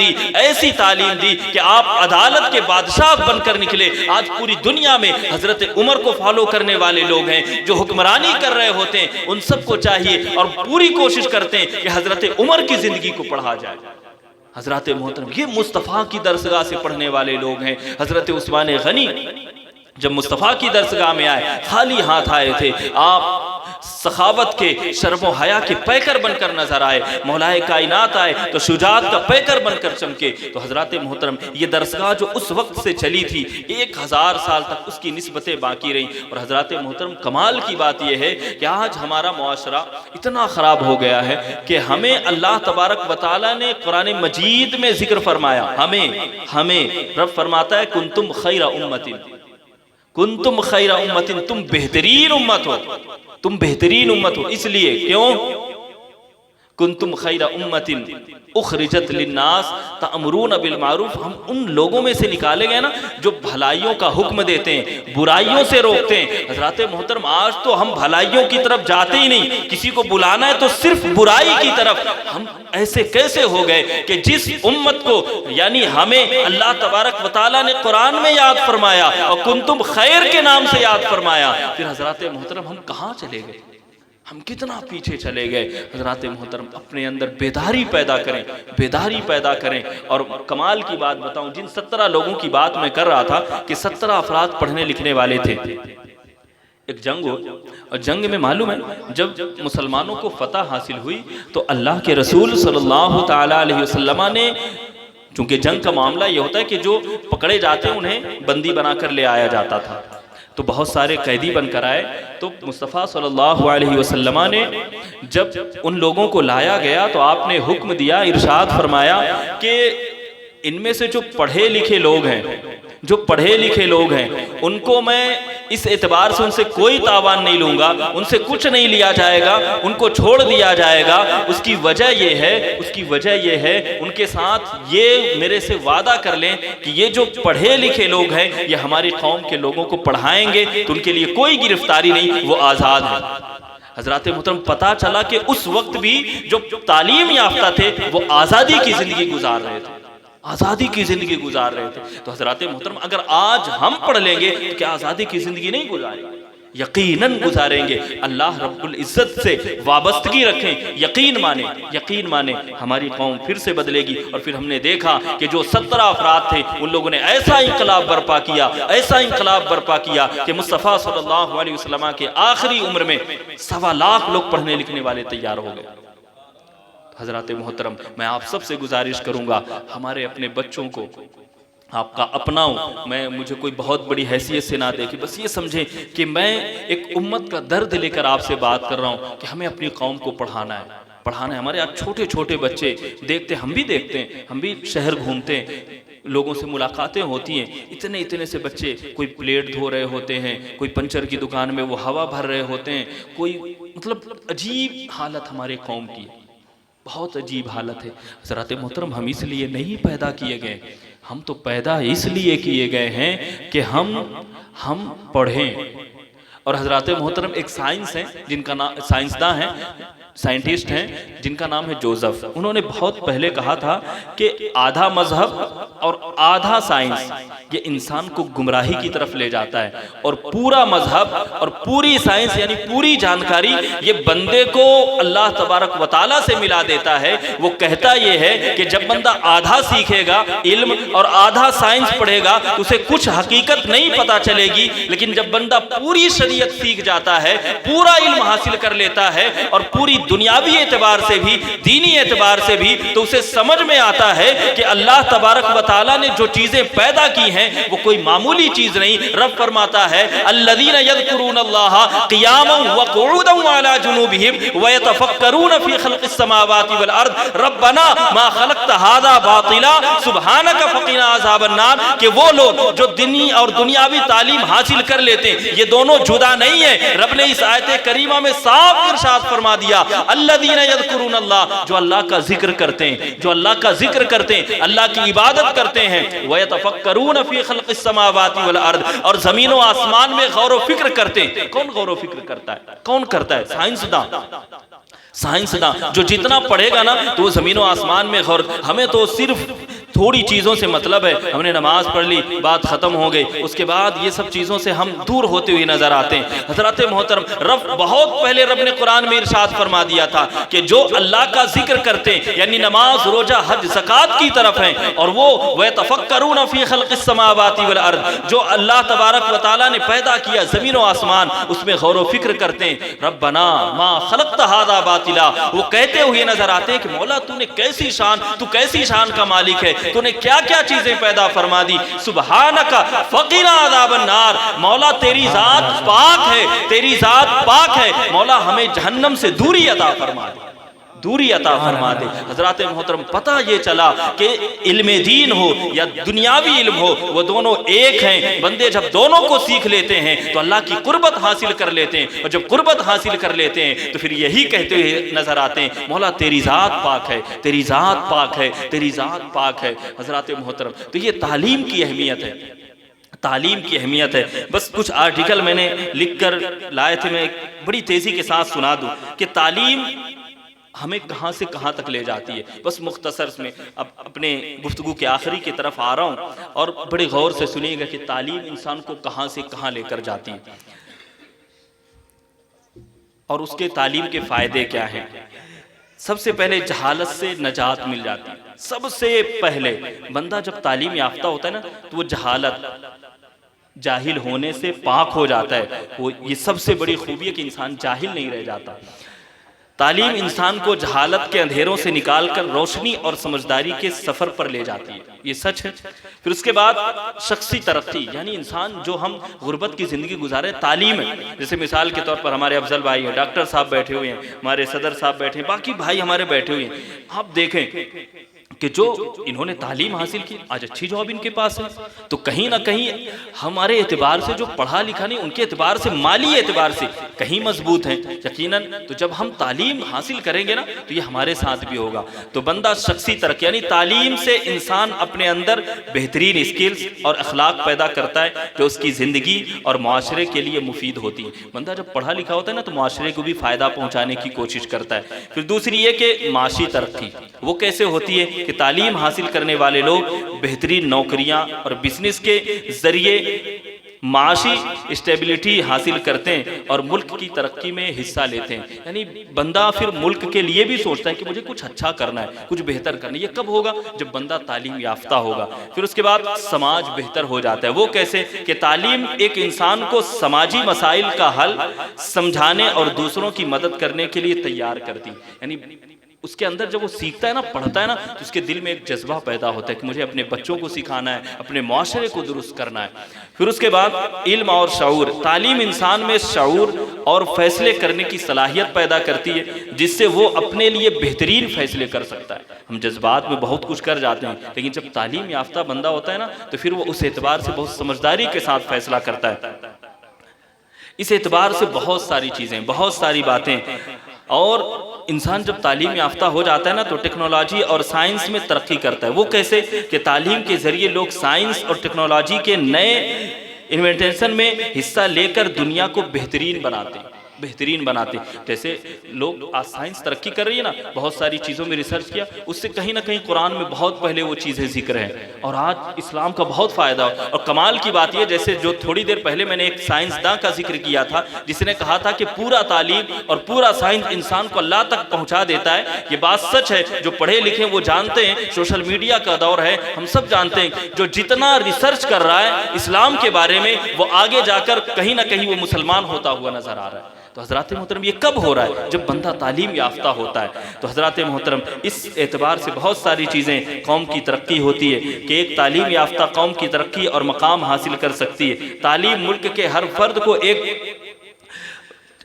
दी कि आप अदालत के बादशाह बनकर निकले। आज पूरी दुनिया में हजरत उमर को फॉलो करने वाले लोग हैं, जो हुक्मरानी कर रहे होते हैं, उन सबको चाहिए और पूरी कोशिश करते हैं कि हजरत उमर की जिंदगी को पढ़ा जाए। हजरत मोहतरम, ये मुस्तफ़ा की दरसगाह से पढ़ने वाले लोग हैं। हजरत उस्मान गनी जब मुस्तफ़ा की दरसगाह में आए, खाली हाथ आए थे, आप सखावत के, शर्म हया के पैकर बनकर नजर आए। मौलाए कायनात आए तो शुजात का पैकर बनकर चमके। तो हजरत मोहतरम, ये दरसगाह जो उस वक्त से चली थी, 1000 साल तक उसकी निस्बतें बाकी रहीं। और हजरत मोहतरम, कमाल की बात यह है कि आज हमारा मुआशरा इतना ख़राब हो गया है कि हमें अल्लाह तबारक व तआला ने कुरान मजीद में जिक्र फरमाया, हमें रब फरमाता है कुंतुम खैरा उम्मतिन, तुम बेहतरीन उम्मत हो, तुम बेहतरीन उम्मत हो। इसलिए क्यों? कुंतुम खैरा उम्मतिन उखरिजत लिन्नास तअमुरून बिल मारूफ, हम उन लोगों में से निकाले गए ना जो भलाइयों का हुक्म देते हैं, बुराइयों से रोकते हैं। हजरत मोहतरम, आज तो हम भलाइयों की तरफ जाते ही नहीं, किसी को बुलाना है तो सिर्फ बुराई की तरफ। हम ऐसे कैसे हो गए कि जिस उम्मत को, यानी हमें अल्लाह तबारक व तआला ने कुरान में याद फरमाया और कुंतुम खैर के नाम से याद फरमाया, फिर हजरत मोहतरम हम कहाँ चले गए, हम कितना पीछे चले गए। हजरत मोहतरम, अपने अंदर बेदारी पैदा करें। और कमाल की बात बताऊं, जिन 17 लोगों की बात मैं कर रहा था कि 17 अफराद पढ़ने लिखने वाले थे, एक जंग हो, और जंग में मालूम है जब मुसलमानों को फतह हासिल हुई तो अल्लाह के रसूल सल्लल्लाहु ताला अलैहि वसल्लम ने, चूंकि जंग का मामला ये होता है कि जो पकड़े जाते हैं उन्हें बंदी बनाकर ले आया जाता था, तो बहुत सारे कैदी बनकर आए। तो मुस्तफ़ा सल्लल्लाहु अलैहि वसल्लम ने जब उन लोगों को लाया गया तो आपने हुक्म दिया, इरशाद फरमाया कि इनमें से जो पढ़े लिखे लोग हैं उनको मैं इस एतबार से उनसे कोई तावान नहीं लूँगा, उनसे कुछ नहीं लिया जाएगा, उनको छोड़ दिया जाएगा। उसकी वजह ये है उनके साथ ये मेरे से वादा कर लें कि ये जो पढ़े लिखे लोग हैं ये हमारी कौम के लोगों को पढ़ाएंगे, तो उनके लिए कोई गिरफ्तारी नहीं, वो आज़ाद है। हजरत मोहतरम, पता चला कि उस वक्त भी जो तालीम याफ्ता थे वो आज़ादी की ज़िंदगी गुजार रहे थे, तो हजरत मोहतरम, अगर आज हम पढ़ लेंगे तो क्या आज़ादी की ज़िंदगी नहीं गुजारेंगे? यकीनन गुजारेंगे। अल्लाह रब्बुल इज़्ज़त से वाबस्तगी रखें, यकीन माने हमारी कौम फिर से बदलेगी। और फिर हमने देखा कि जो 17 अफराद थे उन लोगों ने ऐसा इंकलाब बर्पा किया कि मुस्तफ़ा सल्लल्लाहु अलैहि वसल्लम के आखिरी उम्र में 1.25 लाख लोग पढ़ने लिखने वाले तैयार हो गए। हजरत मोहतरम, मैं आप सबसे गुजारिश करूंगा, हमारे अपने बच्चों को आपका अपना हूँ, मैं मुझे कोई बहुत बड़ी हैसियत से ना देखे, बस ये समझें कि मैं एक उम्मत का दर्द लेकर आपसे बात कर रहा हूँ कि हमें अपनी कौम को पढ़ाना है, पढ़ाना है। हमारे यहाँ छोटे छोटे बच्चे देखते, हम भी देखते हैं, हम भी शहर घूमते हैं, लोगों से मुलाकातें होती हैं, इतने इतने से बच्चे, कोई प्लेट धो रहे होते हैं, कोई पंचर की दुकान में वो हवा भर रहे होते हैं, कोई मतलब अजीब हालत हमारे कौम की, बहुत अजीब हालत है। हज़रात मोहतरम, हम इसलिए नहीं पैदा किए गए, हम तो पैदा इसलिए किए गए हैं कि हम पढ़ें। और हज़रात मोहतरम, एक साइंस है जिनका नाम, साइंसदान हैं, साइंटिस्ट हैं जिनका नाम है जोसेफ, उन्होंने बहुत पहले कहा था कि आधा मजहब और आधा साइंस ये इंसान को गुमराही की तरफ ले जाता है, और पूरा मजहब और पूरी साइंस यानी पूरी जानकारी ये बंदे को अल्लाह तबारक व तआला से मिला देता है। वो कहता ये है कि जब बंदा आधा सीखेगा इल्म और आधा साइंस पढ़ेगा तो उसे कुछ हकीकत नहीं पता चलेगी, लेकिन जब बंदा पूरी शरीयत सीख जाता है, पूरा इल्म हासिल कर लेता है और पूरी दुनियावी एतबार से भी, दीनी एतबार से भी, तो उसे समझ में आता है कि अल्लाह तबारक व तआला ने जो चीजें पैदा की हैं वो कोई मामूली चीज नहीं। रब फरमाता है, अल्लज़ीना यज़कुरूनल्लाह क़ियामन व क़ुऊदन व अला जुनूबिहिम व यतफ़क्करून फ़ी ख़ल्क़िस समावाति वल अर्द रब्बना मा ख़लक़्त हाज़ा बातिला सुब्हानक फ़क़िना अज़ाबन नार। कि वो लोग जो दीनी और दुनियावी तालीम हासिल कर लेते हैं, ये दोनों जुदा नहीं है। रब ने इस आयत करीमा में साफ इरशाद फरमा दिया, अल्लज़ीना यज़कुरूनल्लाह, जो अल्लाह का जिक्र करते हैं, जो अल्लाह का जिक्र करते हैं, अल्लाह की इबादत करते हैं, व यतफ़क्करून फ़ी ख़ल्क़िस समावाति वल अर्द, और ज़मीन व आसमान में गौर व फिक्र करते हैं। कौन गौर व फिक्र करता है? कौन करता है? साइंसदान। साइंसदान जो जितना पढ़ेगा ना तो वो ज़मीन व आसमान में गौर। हमें तो सिर्फ थोड़ी चीज़ों से मतलब है, हमने नमाज पढ़ ली, बात ख़त्म हो गई, उसके बाद ये सब चीज़ों से हम दूर होते हुए नजर आते हैं। हज़रत मोहतरम, रब बहुत पहले रब ने कुरान में इरशाद फरमा दिया था कि जो अल्लाह का जिक्र करते हैं, यानी नमाज, रोजा, हज, ज़कात की तरफ हैं, और वो यतफ़क्करून फ़ी ख़ल्क़िस समावाति वल अर्द, जो अल्लाह तबारक व तआला ने पैदा किया ज़मीन व आसमान, उसमें गौर व फिक्र करते हैं, रब्बना मा ख़लक़्त हाज़ा बातिला, वो कहते हुए नजर आते हैं कि मौला तूने कैसी शान, तू कैसी शान का मालिक है, तूने क्या क्या चीजें पैदा फरमा दी। सुब्हानका फ़क़िना अज़ाबन नार, मौला तेरी जात पाक है, तेरी जात पाक है, मौला हमें जहन्नम से दूरी अता फरमा दे, दूरी अता फरमा दे। हज़रात मोहतरम, पता ये चला कि इल्म दीन हो या दुनियावी इल्म हो, वो दोनों एक हैं। बंदे जब दोनों को सीख लेते हैं तो अल्लाह की कुर्बत हासिल कर लेते हैं, और जब कुर्बत हासिल कर लेते हैं तो फिर यही कहते हुए नजर आते हैं, मौला तेरी ज़ात पाक है, तेरी ज़ात पाक है, तेरी ज़ात पाक है। हज़रात मोहतरम, तो ये तालीम की अहमियत है, तालीम की अहमियत है। बस कुछ आर्टिकल मैंने लिख कर लाए थे, मैं बड़ी तेज़ी के साथ सुना दूँ कि तालीम हमें कहाँ से कहाँ तक ले जाती है। बस मुख्तसर में अब अपने गुफ्तगू के आखिरी की तरफ आ रहा हूँ, और बड़े गौर से सुनिएगा कि तालीम इंसान को कहाँ से कहाँ लेकर जाती है और उसके तालीम के फ़ायदे क्या हैं। सबसे पहले जहालत से नजात मिल जाती है। सबसे पहले बंदा जब तालीम याफ्ता होता है ना, तो वो जहालत, जाहिल होने से पाक हो जाता है। वो ये सबसे बड़ी खूबी है कि इंसान जाहिल नहीं रह जाता। तालीम इंसान को जहालत के अंधेरों से निकालकर रोशनी और समझदारी के सफ़र पर ले जाती है, ये सच है। फिर उसके बाद शख्सी तरक्की, यानी इंसान जो हम गुर्बत की ज़िंदगी गुजारे, तालीम है। जैसे मिसाल के तौर पर हमारे अफजल भाई हैं, डॉक्टर साहब बैठे हुए हैं, हमारे सदर साहब बैठे हैं, बाकी भाई हमारे बैठे हुए हैं। आप देखें कि जो इन्होंने तालीम हासिल की, आज अच्छी जॉब इनके पास है, तो कहीं ना कहीं हमारे एतबार से जो पढ़ा लिखा नहीं, उनके एतबार से, माली एतबार से कहीं मजबूत हैं यकीनन। तो जब हम तालीम हासिल करेंगे ना, तो ये हमारे साथ भी होगा। तो बंदा शख्सी तरक्की, यानी तालीम से इंसान अपने अंदर बेहतरीन स्किल्स और अखलाक पैदा करता है जो उसकी ज़िंदगी और माशरे के लिए मुफीद होती है। बंदा जब पढ़ा लिखा होता है ना, तो माशरे को भी फ़ायदा पहुँचाने की कोशिश करता है। फिर दूसरी ये कि माशी तरक्की, वो कैसे होती है कि तालीम हासिल करने वाले लोग बेहतरीन नौकरियां और बिजनेस के जरिए माशी स्टेबिलिटी हासिल करते हैं और मुल्क की तरक्की में हिस्सा लेते हैं। यानी बंदा फिर मुल्क के लिए भी सोचता है कि मुझे कुछ अच्छा करना है, कुछ बेहतर करना है। ये कब होगा? जब बंदा तालीम याफ्ता होगा। फिर उसके बाद समाज बेहतर हो जाता है। वो कैसे? कि तालीम एक इंसान को समाजी मसाइल का हल समझाने और दूसरों की मदद करने के लिए तैयार करती। यानी उसके अंदर जब वो सीखता है ना, पढ़ता है ना, तो उसके दिल में एक जज्बा पैदा होता है कि मुझे अपने बच्चों को सिखाना है, अपने माशरे को दुरुस्त करना है। फिर उसके बाद इल्म और शऊर, तालीम इंसान में शऊर और फैसले करने की सलाहियत पैदा करती है, जिससे वो अपने लिए बेहतरीन फैसले कर सकता है। हम जज्बात में बहुत कुछ कर जाते हैं, लेकिन जब तालीम याफ्ता बंदा होता है ना, तो फिर वो उस एतबार से बहुत समझदारी के साथ फैसला करता है। इस एतबार से बहुत सारी चीज़ें, बहुत सारी बातें, और इंसान जब तालीम याफ्ता हो जाता है ना, तो टेक्नोलॉजी और साइंस में तरक्की करता है। वो कैसे कि तालीम के ज़रिए लोग साइंस और टेक्नोलॉजी के नए इन्वेंटेशन में हिस्सा लेकर दुनिया को बेहतरीन बनाते, बेहतरीन बनाते। जैसे लोग आज साइंस तरक्की कर रही है ना, बहुत सारी चीज़ों में रिसर्च किया, उससे कहीं ना कहीं कुरान में बहुत पहले वो चीज़ें जिक्र हैं, और आज इस्लाम का बहुत फ़ायदा हो। और कमाल की बात यह, जैसे जो थोड़ी देर पहले मैंने एक साइंसदान का जिक्र किया था, जिसने कहा था कि पूरा तालीम और पूरा साइंस इंसान को अल्लाह तक पहुँचा देता है। ये बात सच है, जो पढ़े लिखे वो जानते हैं, सोशल मीडिया का दौर है, हम सब जानते हैं, जो जितना रिसर्च कर रहा है इस्लाम के बारे में, वो आगे जाकर कहीं ना कहीं वो मुसलमान होता हुआ नजर आ रहा है। तो हज़रात मोहतरम, ये कब हो रहा है? जब बंदा तालीम याफ्ता होता है। तो हज़रात मोहतरम, इस एतबार से बहुत सारी चीज़ें कौम की तरक्की होती है कि एक तालीम याफ्ता कौम की तरक्की और मकाम हासिल कर सकती है। तालीम मुल्क के हर फर्द को एक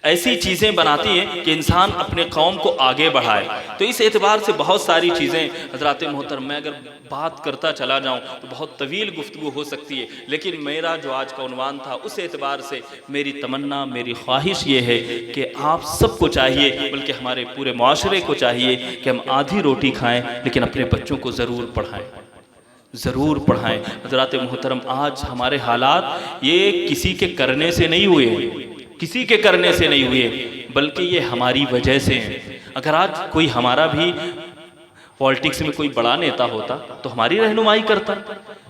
ऐसी चीज़ें बनाती हैं कि इंसान अपने कौम को आगे बढ़ाए। तो इस एतबार से बहुत सारी चीज़ें हज़रात मोहतरम, मैं अगर बात करता चला जाऊं तो बहुत तवील गुफ्तगू हो सकती है, लेकिन मेरा जो आज का उन्वान था, उस एतबार से मेरी तमन्ना, मेरी ख्वाहिश ये है कि आप सबको चाहिए, बल्कि हमारे पूरे माशरे को चाहिए कि हम आधी रोटी खाएँ, लेकिन अपने बच्चों को ज़रूर पढ़ाएँ, ज़रूर पढ़ाएँ। हज़रात मोहतरम, आज हमारे हालात ये किसी के करने से नहीं हुए, किसी के करने से नहीं हुए, बल्कि ये हमारी वजह से हैं। अगर आज कोई हमारा भी पॉलिटिक्स में कोई बड़ा नेता होता तो हमारी रहनुमाई करता।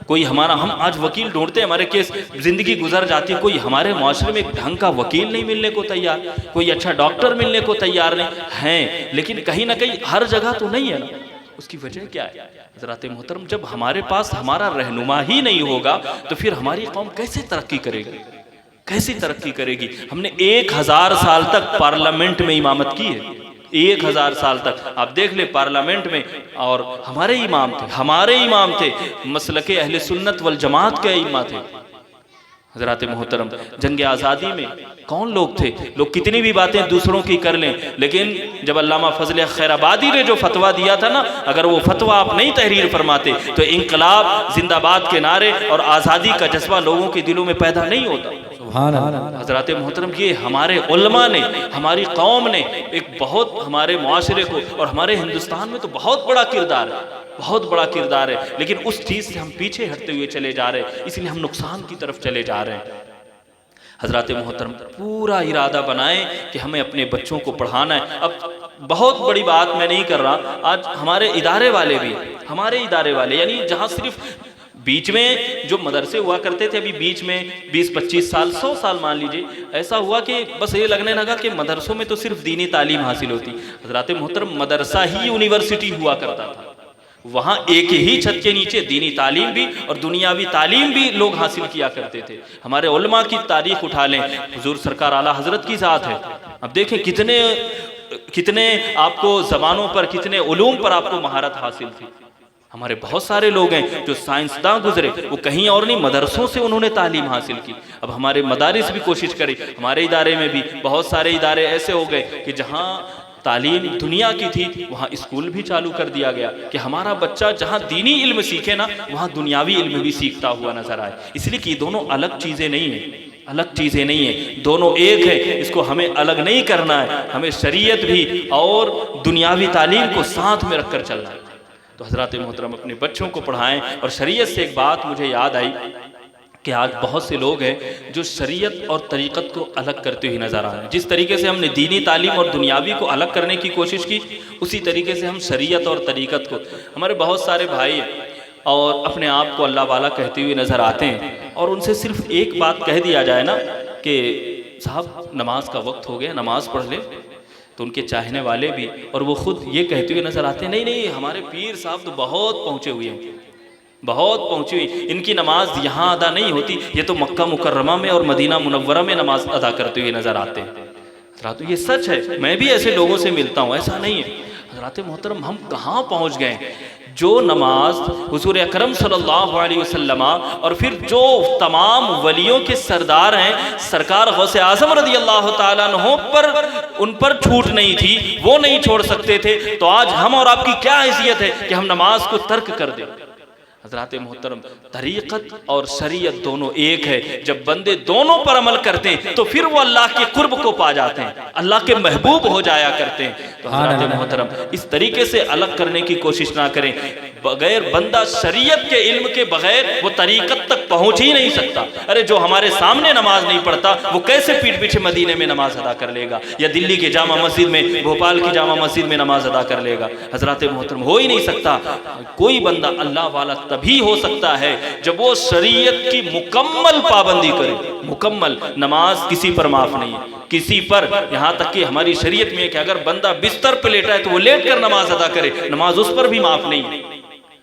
कोई हमारा, हम आज वकील ढूंढते हैं, हमारे केस ज़िंदगी गुजर जाती है, कोई हमारे माशरे में एक ढंग का वकील नहीं मिलने को तैयार, कोई अच्छा डॉक्टर मिलने को तैयार नहीं हैं। लेकिन कहीं ना कहीं हर जगह तो नहीं है ना। उसकी वजह क्या है हज़रात मोहतरम? जब हमारे पास हमारा रहनुमा ही नहीं होगा तो फिर हमारी कौम कैसे तरक्की करेगी, कैसी तरक्की करेगी? हमने 1000 साल तक पार्लियामेंट में इमामत की है, 1000 साल तक। आप देख ले पार्लियामेंट में, और हमारे इमाम थे मसलके अहले सुन्नत वल जमात के इमाम थे। हज़रात मोहतरम, जंग आज़ादी में कौन लोग थे? लोग कितनी भी बातें दूसरों की कर लें, लेकिन जब अल्लामा फजल खैराबादी ने जो फतवा दिया था ना, अगर वो फतवा आप नहीं तहरीर फरमाते तो इंकलाब, जिंदाबाद के नारे और आज़ादी का जज्बा लोगों के दिलों में पैदा नहीं होता। हज़रात मोहतरम, ये हमारे उलमा ने, हमारी कौम ने एक बहुत हमारे माशरे को और हमारे हिंदुस्तान में तो बहुत बड़ा किरदार है, बहुत बड़ा किरदार है, लेकिन उस चीज़ से हम पीछे हटते हुए चले जा रहे हैं, इसलिए हम नुकसान की तरफ चले जा रहे हैं। हज़रात मोहतरम, पूरा इरादा बनाएं कि हमें अपने बच्चों को पढ़ाना है। अब बहुत बड़ी बात मैं नहीं कर रहा, आज हमारे इदारे वाले भी, हमारे इदारे वाले यानी जहाँ सिर्फ बीच में जो मदरसे हुआ करते थे, अभी बीच में 20-25 साल 100 साल मान लीजिए, ऐसा हुआ कि बस ये लगने लगा कि मदरसों में तो सिर्फ दीनी तालीम हासिल होती। हज़रात मोहतरम, मदरसा ही यूनिवर्सिटी हुआ करता था, वहाँ एक ही छत के नीचे दीनी तालीम भी और दुनियावी तालीम भी लोग हासिल किया करते थे। हमारे उलमा की तारीख उठा लें, हुजूर सरकार आला हजरत की ज़ात है। अब देखें कितने आपको ज़बानों पर, कितने उलूम पर आपको महारत हासिल थी। हमारे बहुत सारे लोग हैं जो साइंसदान गुजरे, वो कहीं और नहीं, मदरसों से उन्होंने तालीम हासिल की। अब हमारे मदारिस भी कोशिश करें, हमारे इदारे में भी बहुत सारे इदारे ऐसे हो गए कि जहाँ तालीम दुनिया की थी वहाँ स्कूल भी चालू कर दिया गया कि हमारा बच्चा जहाँ दीनी इल्म सीखे ना, वहाँ दुनियावी इल्म भी सीखता हुआ नजर आए। इसलिए कि दोनों अलग चीज़ें नहीं हैं, अलग चीज़ें नहीं हैं, दोनों एक है। इसको हमें अलग नहीं करना है, हमें शरीयत भी और दुनियावी तालीम को साथ में रख कर चलना है। तो हज़रात मोहतरम, अपने बच्चों को पढ़ाएं। और शरीयत से एक बात मुझे याद आई कि आज बहुत से लोग हैं जो शरीयत और तरीक़त को अलग करते हुए नज़र आ रहे हैं। जिस तरीके से हमने दीनी तालीम और दुनियावी को अलग करने की कोशिश की, उसी तरीके से हम शरीयत और तरीक़त को, हमारे बहुत सारे भाई और अपने आप को अल्लाह वाला कहते हुए नज़र आते हैं, और उनसे सिर्फ एक बात कह दिया जाए ना कि साहब नमाज का वक्त हो गया, नमाज पढ़ ले, तो उनके चाहने वाले भी और वो खुद ये कहते हुए नज़र आते हैं, नहीं नहीं हमारे पीर साहब तो बहुत पहुँचे हुए हैं, बहुत पहुँची हुई, इनकी नमाज यहाँ अदा नहीं होती, ये तो मक्का मुकर्रमा में और मदीना मुनव्वरा में नमाज अदा करते हुए नज़र आते हैं। हज़रात ये सच है, मैं भी ऐसे लोगों से मिलता हूँ, ऐसा नहीं है। हज़रात मोहतरम हम कहाँ पहुँच गए, जो नमाज हुजूर अकरम सल्लल्लाहु अलैहि वसल्लम और फिर जो तमाम वलियों के सरदार हैं सरकार गौसे आज़म रज़ी अल्लाह ताला अन्हु पर, उन पर छूट नहीं थी, वो नहीं छोड़ सकते थे, तो आज हम और आपकी क्या हैसियत है कि हम नमाज को तर्क कर दें। हज़रात मोहतरम तरीक़त और शरीयत दोनों एक है, जब बंदे दोनों पर अमल करते हैं तो फिर वो अल्लाह के कुर्ब को पा जाते हैं, अल्लाह के महबूब हो जाया करते हैं। तो हज़रात मोहतरम इस तरीके से अलग करने की कोशिश ना करें, बगैर बंदा शरीयत के इल्म के बगैर वो तरीक़त तक पहुँच ही नहीं सकता। अरे जो हमारे सामने नमाज नहीं पढ़ता वो कैसे पीठ पीछे मदीने में नमाज अदा कर लेगा, या दिल्ली के जामा मस्जिद में, भोपाल की जामा मस्जिद में नमाज अदा कर लेगा। हज़रात मोहतरम हो ही नहीं सकता। कोई बंदा अल्लाह वाला तभी हो सकता है जब वो शरीयत की मुकम्मल पाबंदी करे। मुकम्मल नमाज किसी पर माफ नहीं है, किसी पर, यहाँ तक कि हमारी शरीयत में कि अगर बंदा बिस्तर पर लेटा है तो वो लेट कर नमाज अदा करे, नमाज उस पर भी माफ नहीं है।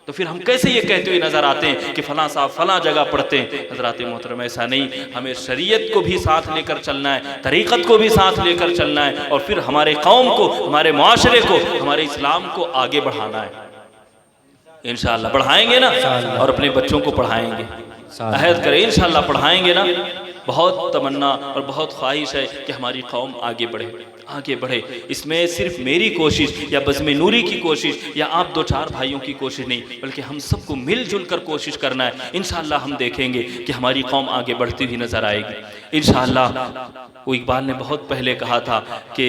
तो फिर हम कैसे ये कहते हुए नजर आते हैं कि फलां साहब फलां जगह पढ़ते हैं। हज़रात मोहतरम ऐसा नहीं, हमें शरीयत को भी साथ लेकर चलना है, तरीक़त को भी साथ लेकर चलना है, और फिर हमारे कौम को, हमारे मुआशरे को, हमारे इस्लाम को आगे बढ़ाना है। इंशाअल्लाह बढ़ाएंगे ना, और अपने बच्चों को पढ़ाएंगे, अहद करें इंशाअल्लाह पढ़ाएंगे ना। बहुत तमन्ना और बहुत ख्वाहिश है कि हमारी कौम आगे बढ़े, आगे बढ़े। इसमें सिर्फ मेरी कोशिश या बज़्म नूरी की कोशिश या आप दो चार भाइयों की कोशिश नहीं, बल्कि हम सबको मिलजुल कर कोशिश करना है। इंशाअल्लाह हम देखेंगे कि हमारी कौम आगे बढ़ती हुई नज़र आएगी इंशाअल्लाह। वो इकबाल ने बहुत पहले कहा था कि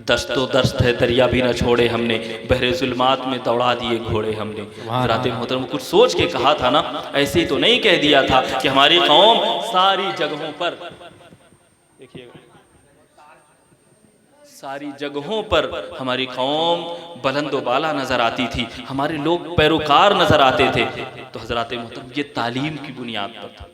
दस्तो दस्त है दरिया भी न छोड़े हमने, बहरे जुल्मात में दौड़ा दिए घोड़े हमने। हज़रात मोहतरम कुछ सोच के कहा था ना, ऐसे ही तो नहीं कह दिया था कि हमारी कौम सारी जगहों पर, देखिएगा सारी जगहों पर हमारी कौम बुलंद बाला नज़र आती थी, हमारे लोग पैरोकार नज़र आते थे। तो हज़रात मोहतरम ये तालीम की बुनियाद पर था।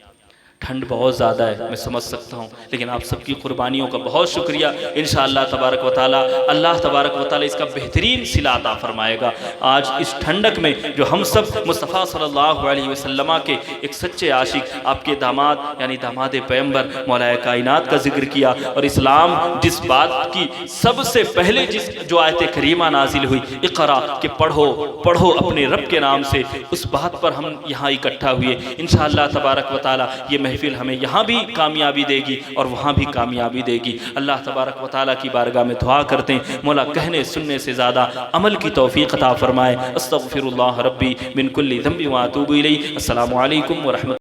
ठंड बहुत ज़्यादा है, मैं समझ सकता हूँ, लेकिन आप सबकी कुर्बानियों का बहुत शुक्रिया। इंशाअल्लाह तबारक व तआला, अल्लाह तबारक व तआला इसका बेहतरीन सिला अता फरमाएगा। आज इस ठंडक में जो हम सब मुस्तफ़ा सल्लल्लाहु अलैहि वसल्लम के एक सच्चे आशिक, आपके दामाद यानी दामाद पैगंबर मौलाए कायनात का जिक्र किया, और इस्लाम जिस बात की सबसे पहले जो आयत करीमा नाजिल हुई, इक़रा कि पढ़ो पढ़ो अपने रब के नाम से, उस बात पर हम यहाँ इकट्ठा हुए। इंशाअल्लाह तबारक व तआला ये महफिल हमें यहाँ भी कामयाबी देगी और वहाँ भी कामयाबी देगी। अल्लाह तबारक व तआला की बारगाह में दुआ करते हैं, मौला कहने सुनने से ज़्यादा अमल की तौफीक अता फरमाए। अस्तग़फिरुल्लाह रब्बी मिन कुल्लि ज़ंबि व अतूबु इलैहि। अस्सलामु अलैकुम व रहमतुल्लाह।